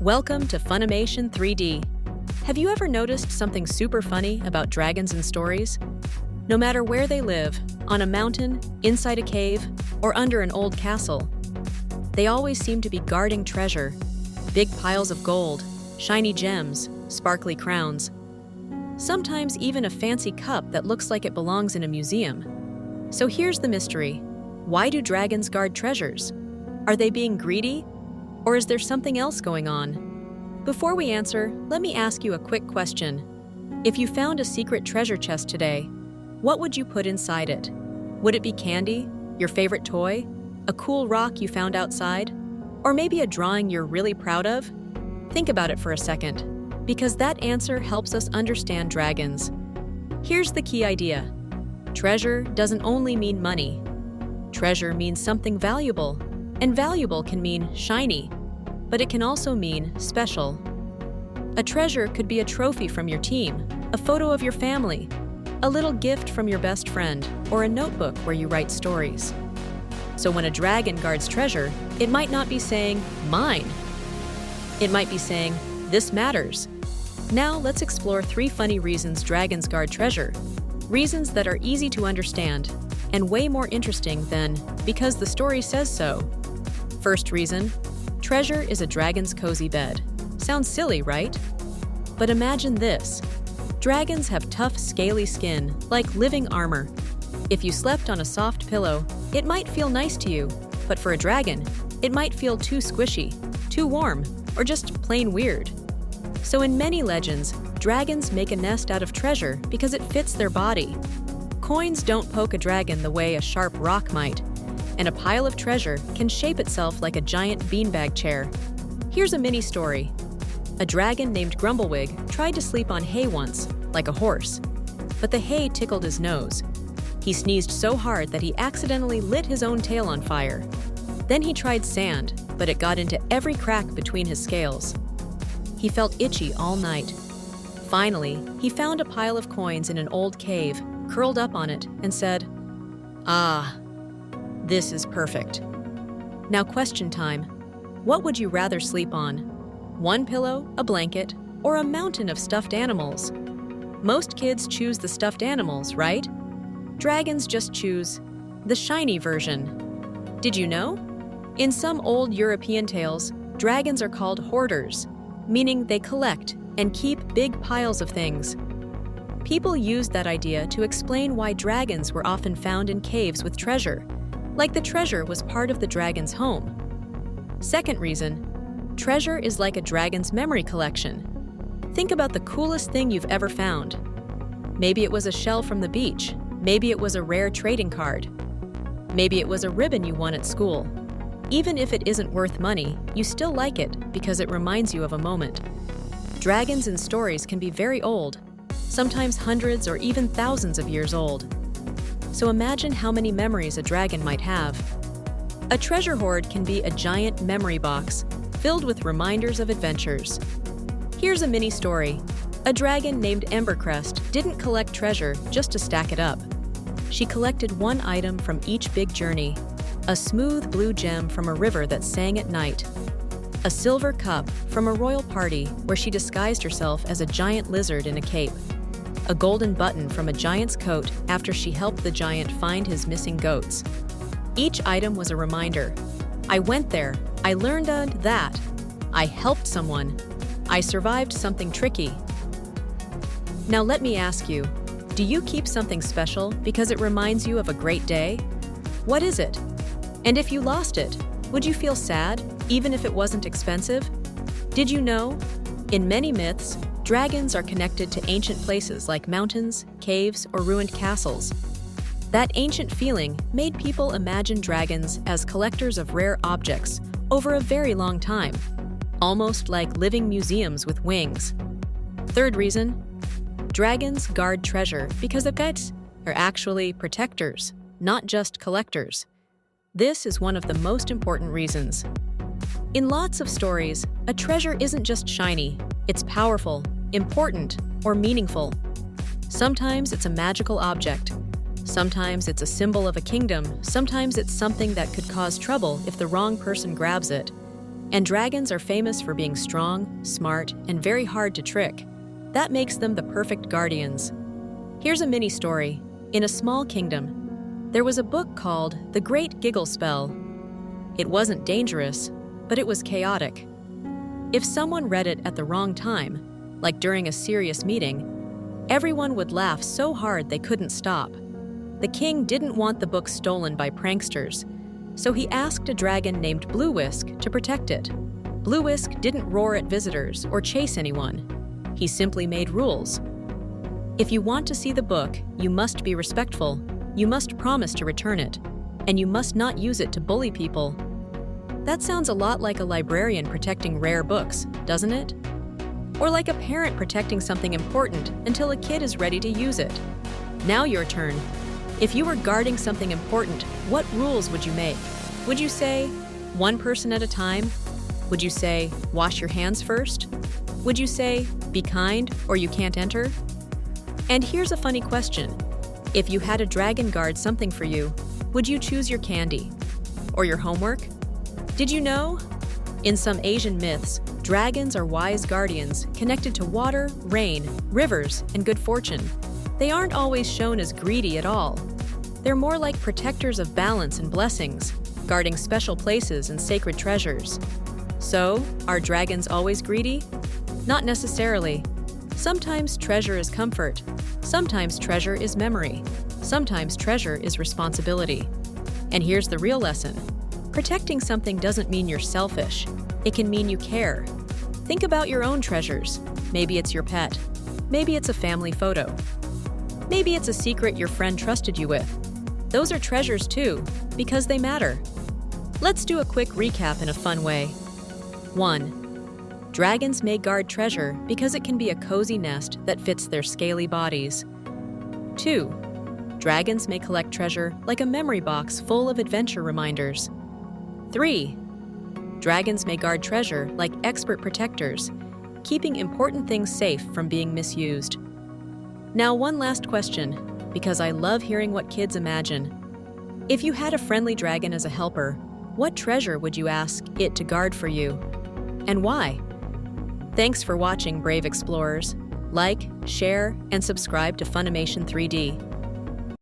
Welcome to Funimation 3D. Have you ever noticed something super funny about dragons in stories? No matter where they live, on a mountain, inside a cave, or under an old castle, they always seem to be guarding treasure. Big piles of gold, shiny gems, sparkly crowns. Sometimes even a fancy cup that looks like it belongs in a museum. So here's the mystery. Why do dragons guard treasures? Are they being greedy? Or is there something else going on? Before we answer, let me ask you a quick question. If you found a secret treasure chest today, what would you put inside it? Would it be candy, your favorite toy, a cool rock you found outside, or maybe a drawing you're really proud of? Think about it for a second, because that answer helps us understand dragons. Here's the key idea. Treasure doesn't only mean money. Treasure means something valuable, and valuable can mean shiny, but it can also mean special. A treasure could be a trophy from your team, a photo of your family, a little gift from your best friend, or a notebook where you write stories. So when a dragon guards treasure, it might not be saying, "Mine." It might be saying, "This matters." Now let's explore 3 funny reasons dragons guard treasure. Reasons that are easy to understand, and way more interesting than "because the story says so." First reason, treasure is a dragon's cozy bed. Sounds silly, right? But imagine this. Dragons have tough, scaly skin, like living armor. If you slept on a soft pillow, it might feel nice to you, but for a dragon, it might feel too squishy, too warm, or just plain weird. So in many legends, dragons make a nest out of treasure because it fits their body. Coins don't poke a dragon the way a sharp rock might, and a pile of treasure can shape itself like a giant beanbag chair. Here's a mini story. A dragon named Grumblewig tried to sleep on hay once, like a horse, but the hay tickled his nose. He sneezed so hard that he accidentally lit his own tail on fire. Then he tried sand, but it got into every crack between his scales. He felt itchy all night. Finally, he found a pile of coins in an old cave, curled up on it, and said, "Ah, this is perfect." Now question time. What would you rather sleep on? One pillow, a blanket, or a mountain of stuffed animals? Most kids choose the stuffed animals, right? Dragons just choose the shiny version. Did you know? In some old European tales, dragons are called hoarders, meaning they collect and keep big piles of things. People used that idea to explain why dragons were often found in caves with treasure, like the treasure was part of the dragon's home. Second reason, treasure is like a dragon's memory collection. Think about the coolest thing you've ever found. Maybe it was a shell from the beach. Maybe it was a rare trading card. Maybe it was a ribbon you won at school. Even if it isn't worth money, you still like it because it reminds you of a moment. Dragons in stories can be very old, sometimes hundreds or even thousands of years old. So imagine how many memories a dragon might have. A treasure hoard can be a giant memory box filled with reminders of adventures. Here's a mini story. A dragon named Embercrest didn't collect treasure just to stack it up. She collected one item from each big journey, a smooth blue gem from a river that sang at night, a silver cup from a royal party where she disguised herself as a giant lizard in a cape, a golden button from a giant's coat after she helped the giant find his missing goats. Each item was a reminder. I went there, I learned that, I helped someone, I survived something tricky. Now let me ask you, do you keep something special because it reminds you of a great day? What is it? And if you lost it, would you feel sad, even if it wasn't expensive? Did you know? In many myths, dragons are connected to ancient places like mountains, caves, or ruined castles. That ancient feeling made people imagine dragons as collectors of rare objects over a very long time, almost like living museums with wings. Third reason, dragons guard treasure because the guides are actually protectors, not just collectors. This is one of the most important reasons. In lots of stories, a treasure isn't just shiny, it's powerful, important, or meaningful. Sometimes it's a magical object. Sometimes it's a symbol of a kingdom. Sometimes it's something that could cause trouble if the wrong person grabs it. And dragons are famous for being strong, smart, and very hard to trick. That makes them the perfect guardians. Here's a mini story. In a small kingdom, there was a book called The Great Giggle Spell. It wasn't dangerous, but it was chaotic. If someone read it at the wrong time, like during a serious meeting, everyone would laugh so hard they couldn't stop. The king didn't want the book stolen by pranksters, so he asked a dragon named Blue Whisk to protect it. Blue Whisk didn't roar at visitors or chase anyone. He simply made rules. If you want to see the book, you must be respectful, you must promise to return it, and you must not use it to bully people. That sounds a lot like a librarian protecting rare books, doesn't it? Or like a parent protecting something important until a kid is ready to use it. Now your turn. If you were guarding something important, what rules would you make? Would you say, one person at a time? Would you say, wash your hands first? Would you say, be kind or you can't enter? And here's a funny question. If you had a dragon guard something for you, would you choose your candy? Or your homework? Did you know? In some Asian myths, dragons are wise guardians connected to water, rain, rivers, and good fortune. They aren't always shown as greedy at all. They're more like protectors of balance and blessings, guarding special places and sacred treasures. So, are dragons always greedy? Not necessarily. Sometimes treasure is comfort. Sometimes treasure is memory. Sometimes treasure is responsibility. And here's the real lesson. Protecting something doesn't mean you're selfish. It can mean you care. Think about your own treasures. Maybe it's your pet. Maybe it's a family photo. Maybe it's a secret your friend trusted you with. Those are treasures too, because they matter. Let's do a quick recap in a fun way. 1. Dragons may guard treasure because it can be a cozy nest that fits their scaly bodies. 2. Dragons may collect treasure like a memory box full of adventure reminders. 3. Dragons may guard treasure like expert protectors, keeping important things safe from being misused. Now, one last question, because I love hearing what kids imagine. If you had a friendly dragon as a helper, what treasure would you ask it to guard for you? And why? Thanks for watching, brave explorers. Like, share, and subscribe to Funimation 3D.